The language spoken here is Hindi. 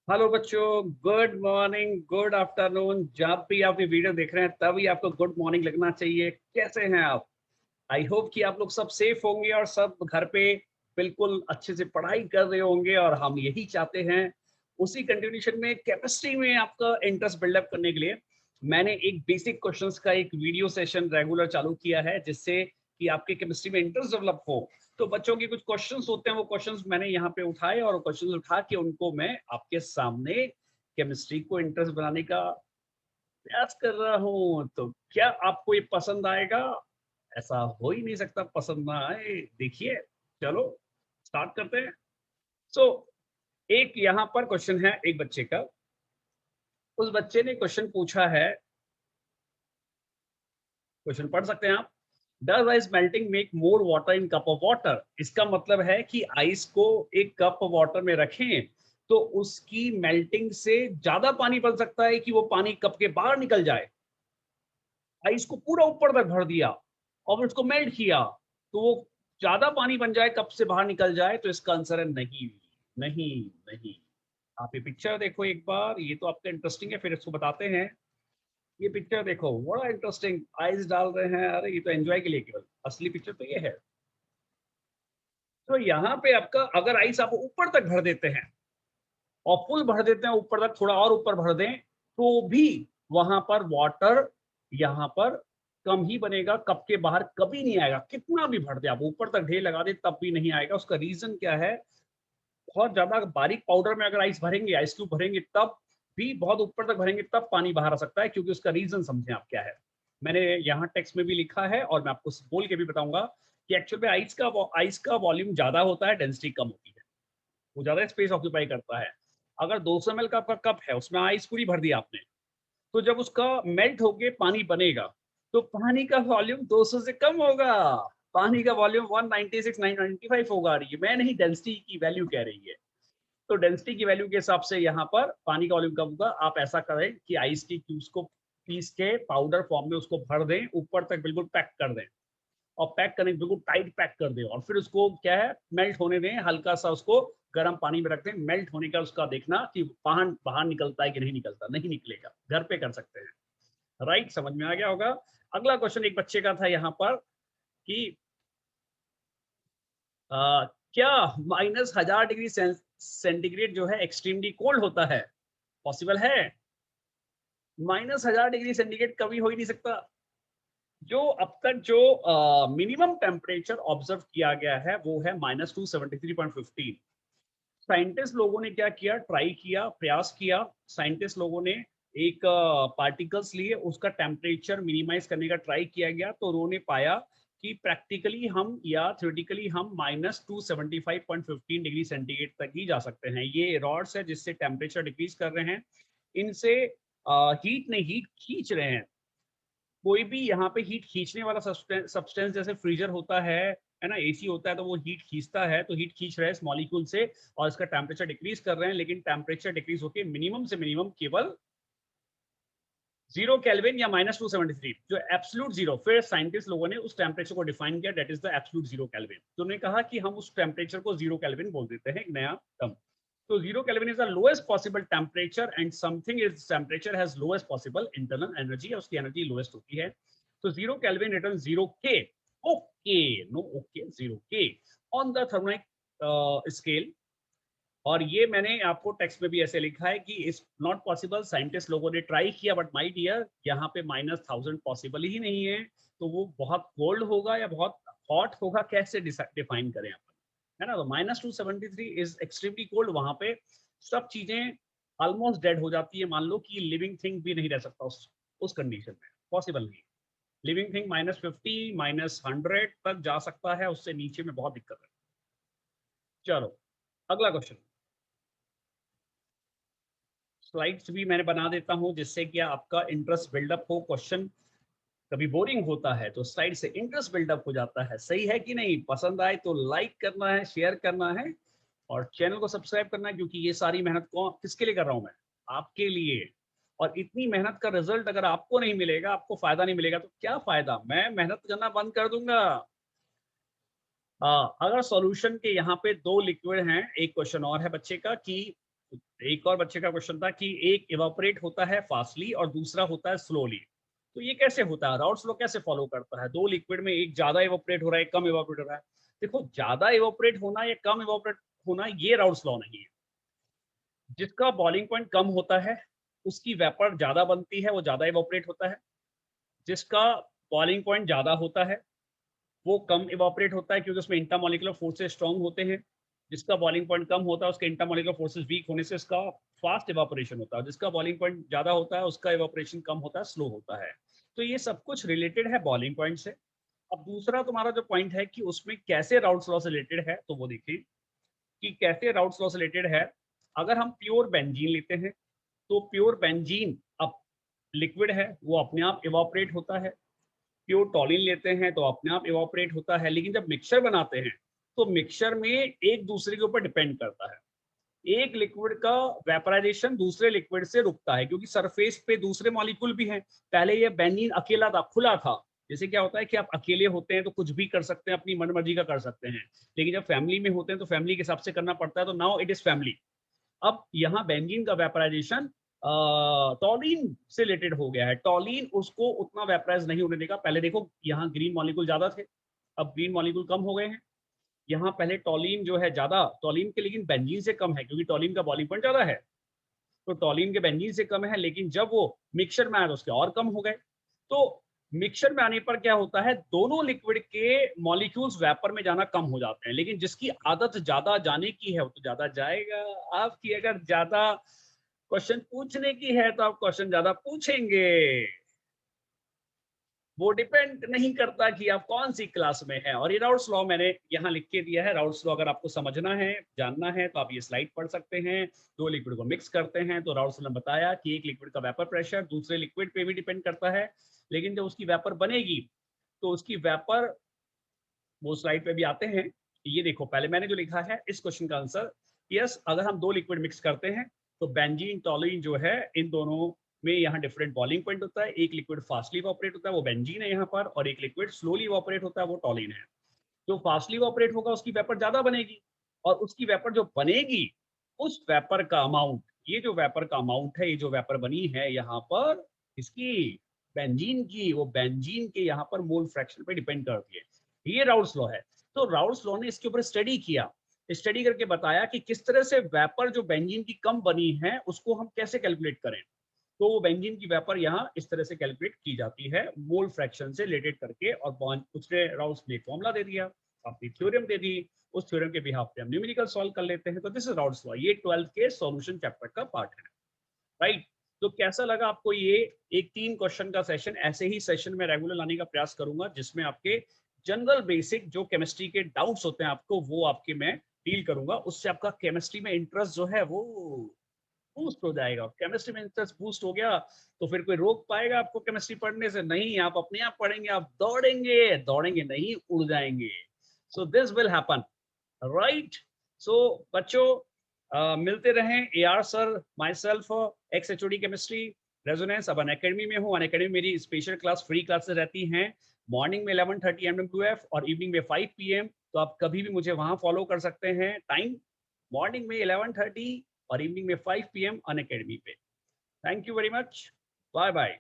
हेलो बच्चों, गुड मॉर्निंग, गुड आफ्टरनून। जब भी आप ये वीडियो देख रहे हैं तभी आपको गुड मॉर्निंग लगना चाहिए। कैसे हैं आप? आई होप कि आप लोग सब सेफ होंगे और सब घर पे बिल्कुल अच्छे से पढ़ाई कर रहे होंगे, और हम यही चाहते हैं। उसी कंटिन्यूशन में केमिस्ट्री में आपका इंटरेस्ट बिल्डअप करने के लिए मैंने एक बेसिक क्वेश्चंस का एक वीडियो सेशन रेगुलर चालू किया है, जिससे कि आपके केमिस्ट्री में इंटरेस्ट डेवलप हो। तो बच्चों के कुछ क्वेश्चंस होते हैं, वो क्वेश्चंस मैंने यहाँ पे उठाए, और क्वेश्चंस उठा के उनको मैं आपके सामने केमिस्ट्री को इंटरेस्ट बनाने का प्रयास कर रहा हूँ। तो क्या आपको ये पसंद आएगा? ऐसा हो ही नहीं सकता पसंद ना आए। देखिए, चलो स्टार्ट करते हैं। सो एक यहाँ पर क्वेश्चन है एक बच्चे का। उस बच्चे ने क्वेश्चन पूछा है, क्वेश्चन पढ़ सकते हैं आप। Does ice melting make more water in cup of water? इसका मतलब है कि आइस को एक कप वाटर में रखें तो उसकी मेल्टिंग से ज्यादा पानी बन सकता है कि वो पानी कप के बाहर निकल जाए। आइस को पूरा ऊपर तक भर दिया और उसको मेल्ट किया तो वो ज्यादा पानी बन जाए, कप से बाहर निकल जाए। तो इसका आंसर है नहीं, नहीं, नहीं। आप ये पिक्चर देखो एक बार, ये तो आपका इंटरेस्टिंग है, फिर इसको बताते हैं। ये पिक्चर देखो, बड़ा इंटरेस्टिंग। आइस डाल रहे हैं, अरे ये तो एंजॉय के लिए केवल। असली पिक्चर तो ये है। तो यहाँ पे आपका अगर आइस आप ऊपर तक भर देते हैं और फुल भर देते हैं ऊपर तक, थोड़ा और ऊपर भर दें, तो भी वहां पर वाटर यहाँ पर कम ही बनेगा, कप के बाहर कभी नहीं आएगा। कितना भी भर दे आप ऊपर तक, ढेर लगा दे, तब भी नहीं आएगा। उसका रीजन क्या है? बहुत ज्यादा बारीक पाउडर में अगर आइस भरेंगे, आइस क्यूब भरेंगे, तब भी बहुत ऊपर तक भरेंगे तब पानी बाहर आ सकता है, क्योंकि उसका रीजन समझें आप क्या है। मैंने यहाँ टेक्स्ट में भी लिखा है और मैं आपको बोल के भी बताऊंगा कि एक्चुअल में आइस का वॉल्यूम ज्यादा होता है, डेंसिटी कम होती है। वो ज्यादा स्पेस ऑक्यूपाई करता है। अगर 200 ml का आपका कप है, उसमें आइस पूरी भर दी आपने, तो जब उसका मेल्ट होके पानी बनेगा, तो पानी का वॉल्यूम 200 से कम होगा। पानी का वॉल्यूम 196 995 होगा। ये मैं नहीं, डेंसिटी की वैल्यू कह रही है। तो डेंसिटी की वैल्यू के हिसाब से यहाँ पर पानी का वॉल्यूम कम होगा। आप ऐसा करें कि आइस की क्यूब्स को पीस के पाउडर फॉर्म में उसको भर दें, ऊपर तक बिल्कुल पैक कर दें, और पैक करने के बिल्कुल टाइट पैक कर दें, और फिर उसको क्या है, मेल्ट होने दें। हल्का सा उसको गर्म पानी में रख दें, मेल्ट होने का उसका देखना कि बाहर बाहर निकलता है कि नहीं निकलता। नहीं निकलेगा, घर पे कर सकते हैं। राइट, समझ में आ गया होगा। अगला क्वेश्चन एक बच्चे का था यहाँ पर कि क्या -1000 डिग्री सेंटीग्रेड जो है एक्सट्रीमली कोल्ड होता है? पॉसिबल है? -1000 डिग्री सेंटीग्रेड कभी हो ही नहीं सकता। जो अब तक जो मिनिमम टेम्परेचर ऑब्जर्व किया गया है वो है -273.15। साइंटिस्ट लोगों ने क्या किया, ट्राई किया, प्रयास किया। साइंटिस्ट लोगों ने एक पार्टिकल्स लिए, उसका टेम्परेचर मिनिमाइज करने का ट्राई किया गया, तो उन्होंने पाया कि प्रैक्टिकली हम या थ्योरेटिकली हम -275.15 डिग्री सेंटीग्रेड तक ही जा सकते हैं। ये रॉड्स है जिससे टेम्परेचर डिक्रीज कर रहे हैं। इनसे हीट नहीं, हीट खींच रहे हैं। कोई भी यहाँ पे हीट खींचने वाला सब्सटेंस जैसे फ्रीजर होता है ना, एसी होता है, तो वो हीट खींचता है, तो हीट खींच रहे हैं इस मॉलिक्यूल से और इसका टेम्परेचर डिक्रीज कर रहे हैं। लेकिन टेम्परेचर डिक्रीज होकर मिनिमम से मिनिमम केवल 0 केल्विन या -273, जो एब्सोल्यूट जीरो। फिर साइंटिस्ट लोगों ने उस टेम्परेचर को डिफाइन किया, that is the absolute 0 kelvin. तो उन्होंने कहा कि हम उस टेम्परेचर को 0 केल्विन बोल देते हैं, एक नया term. So 0 Kelvin is the lowest possible temperature, and something is temperature has lowest possible internal energy, और उसकी energy lowest होती है। So 0 Kelvin returns 0 K. Okay, no, okay, 0 K on the thermodynamic scale। और ये मैंने आपको टेक्स्ट में भी ऐसे लिखा है कि इट्स नॉट पॉसिबल। साइंटिस्ट लोगों ने ट्राई किया, बट माय डियर, यहाँ पे -1000 पॉसिबल ही नहीं है। तो वो बहुत कोल्ड होगा या बहुत हॉट होगा, कैसे डिफाइन करें अपन, है ना? तो -273 इज एक्सट्रीमली कोल्ड। वहां पे सब चीजें ऑलमोस्ट डेड हो जाती है। मान लो कि लिविंग थिंग भी नहीं रह सकता उस कंडीशन में, पॉसिबल नहीं। लिविंग थिंग -50 -100 तक जा सकता है, उससे नीचे में बहुत दिक्कत है। चलो अगला क्वेश्चन। स्लाइड्स भी मैंने बना देता हूं, जिससे कि आपका इंटरेस्ट बिल्डअप हो। क्वेश्चन कभी बोरिंग होता है तो स्लाइड से इंटरेस्ट बिल्डअप हो जाता है। सही है कि नहीं? पसंद आए तो लाइक करना है, शेयर करना है, और चैनल को सब्सक्राइब करना है, क्योंकि ये सारी मेहनत को किसके लिए कर रहा हूं मैं? आपके लिए। और इतनी मेहनत का रिजल्ट अगर आपको नहीं मिलेगा, आपको फायदा नहीं मिलेगा, तो क्या फायदा? मैं मेहनत करना बंद कर दूंगा। अगर सॉल्यूशन के यहाँ पे दो लिक्विड हैं, एक क्वेश्चन और है बच्चे का कि एक और बच्चे का क्वेश्चन था कि एक इवापोरेट होता है फास्टली और दूसरा होता है स्लोली, तो ये कैसे होता है, राउल्स लॉ कैसे फॉलो करता है, दो लिक्विड में एक ज्यादा इवापोरेट हो रहा है एक कम इवापोरेट हो रहा है। देखो, ज्यादा इवापोरेट होना या कम इवापोरेट होना ये राउल्स लॉ नहीं है। जिसका बॉइलिंग पॉइंट कम होता है उसकी वेपर ज्यादा बनती है, वो ज्यादा इवापोरेट होता है। जिसका बॉइलिंग पॉइंट ज्यादा होता है वो कम इवापोरेट होता है, क्योंकि उसमें इंटरमॉलिक्यूलर फोर्सेस स्ट्रांग होते हैं। जिसका बॉइलिंग पॉइंट कम होता है उसके इंटरमॉलिक्यूलर फोर्सेस वीक होने से इसका फास्ट इवापोरेशन होता है। जिसका बॉइलिंग पॉइंट ज्यादा होता है उसका इवापोरेशन कम होता है, स्लो होता है। तो ये सब कुछ रिलेटेड है बॉइलिंग पॉइंट से। अब दूसरा तुम्हारा जो पॉइंट है कि उसमें कैसे राउल्स लॉ से रिलेटेड है, तो वो देखिए कि कैसे राउल्स लॉ से रिलेटेड है। अगर हम प्योर बेंजीन लेते हैं तो प्योर बेंजीन अब लिक्विड है, वो अपने आप इवापोरेट होता है। प्योर टॉलिन लेते हैं तो अपने आप इवापोरेट होता है। लेकिन जब मिक्सचर बनाते हैं तो मिक्सचर में एक दूसरे के ऊपर डिपेंड करता है। एक लिक्विड का वेपराइजेशन दूसरे लिक्विड से रुकता है, क्योंकि सरफेस पे दूसरे मॉलिक्यूल भी हैं। पहले ये बेंजीन अकेला था, खुला था। जैसे क्या होता है कि आप अकेले होते हैं तो कुछ भी कर सकते हैं, अपनी मनमर्जी का कर सकते हैं। लेकिन जब फैमिली में होते हैं तो फैमिली के हिसाब से करना पड़ता है, तो नाउ इट इज फैमिली। अब यहाँ बेंजीन का वेपराइजेशन टॉलिन से रिलेटेड हो गया है। टॉलिन उसको उतना वेपराइज नहीं होने देगा। पहले देखो, यहाँ ग्रीन मॉलिक्यूल ज्यादा थे, अब ग्रीन मॉलिक्यूल कम हो गए हैं। यहाँ पहले टॉलिन जो है ज्यादा, टॉलिन के लेकिन बेंजीन से कम है, क्योंकि टॉलिन का बॉइलिंग पॉइंट ज्यादा है। तो टॉलिन के बेंजीन से कम है, लेकिन जब वो मिक्सचर में आया तो उसके और कम हो गए। तो मिक्सचर में आने पर क्या होता है, दोनों लिक्विड के मॉलिक्यूल्स वेपर में जाना कम हो जाते हैं। लेकिन जिसकी आदत ज्यादा जाने की है वो तो ज्यादा जाएगा। आपकी अगर ज्यादा क्वेश्चन पूछने की है तो आप क्वेश्चन ज्यादा पूछेंगे। वो डिपेंड नहीं करता कि आप कौन सी क्लास में हैं। और ये राउल्स लॉ मैंने यहाँ लिख के दिया है। राउल्स लॉ अगर आपको समझना है, जानना है, तो आप ये स्लाइड पढ़ सकते हैं। दो लिक्विड को मिक्स करते हैं तो राउल्स लॉ ने बताया कि एक लिक्विड का वेपर प्रेशर दूसरे लिक्विड पे भी डिपेंड करता है। लेकिन जब उसकी वेपर बनेगी तो उसकी वेपर, वो स्लाइड पे भी आते हैं। ये देखो, पहले मैंने जो लिखा है इस क्वेश्चन का आंसर, यस, अगर हम दो लिक्विड मिक्स करते हैं तो बेंजीन टॉलिन जो है, इन दोनों में यहाँ डिफरेंट बॉइलिंग पॉइंट होता है। एक लिक्विड फास्टली ऑपरेट होता है, वो बेंजीन है यहाँ पर, और एक लिक्विड स्लोली ऑपरेट होता है, वो टॉलिन है। जो फास्टली ऑपरेट होगा उसकी वेपर ज्यादा बनेगी, और उसकी वेपर जो बनेगी उस वेपर का अमाउंट, ये जो वेपर का अमाउंट है, ये जो वेपर बनी है यहाँ पर इसकी बेंजीन की, वो बेंजीन के यहाँ पर मोल फ्रैक्शन पे डिपेंड करती है। ये राउल्स लॉ है। तो राउल्स लॉ ने इसके ऊपर स्टडी किया, स्टडी करके बताया कि किस तरह से वेपर जो बेंजीन की कम बनी है उसको हम कैसे कैलकुलेट करें। तो वो बेंजीन की वेपर यहाँ इस तरह से कैलकुलेट की जाती है, मोल फ्रैक्शन से रिलेटेड करके। और उसने राउल्स ने फॉर्मूला दे दिया, अपनी थ्योरम दे दी। उस थ्योरम के बिहाफ पे हम न्यूमेरिकल सॉल्व कर लेते हैं। तो दिस इज राउल्स लॉ, ये 12th के सॉल्यूशन चैप्टर का पार्ट है। राइट। तो कैसा लगा आपको ये एक 3 क्वेश्चन का सेशन? ऐसे ही सेशन में रेगुलर लाने का प्रयास करूंगा, जिसमें आपके जनरल बेसिक जो केमिस्ट्री के डाउट्स होते हैं आपको, वो आपके मैं डील करूंगा। उससे आपका केमिस्ट्री में इंटरेस्ट जो है वो बूस्ट हो जाएगा। केमिस्ट्री में इंटरेस्ट बूस्ट हो गया तो फिर कोई रोक पाएगा आपको केमिस्ट्री पढ़ने से? नहीं, आप अपने आप पढ़ेंगे, आप दौड़ेंगे, दौड़ेंगे नहीं, उड़ जाएंगे। So this will happen, right. So बच्चों, मिलते रहें। A R sir, myself, ex H O D chemistry, Resonance. अब अनअकैडमी में हूँ। अनअकैडमी मेरी स्पेशल क्लास, फ्री क्लासेस रहती हैं मॉर्निंग में 11:30 MW और इवनिंग में 5 PM। तो आप कभी भी मुझे वहां फॉलो कर सकते हैं। टाइम मॉर्निंग में 11:30 और इवनिंग में 5 PM अनअकैडमी पे। Thank you very much, bye bye.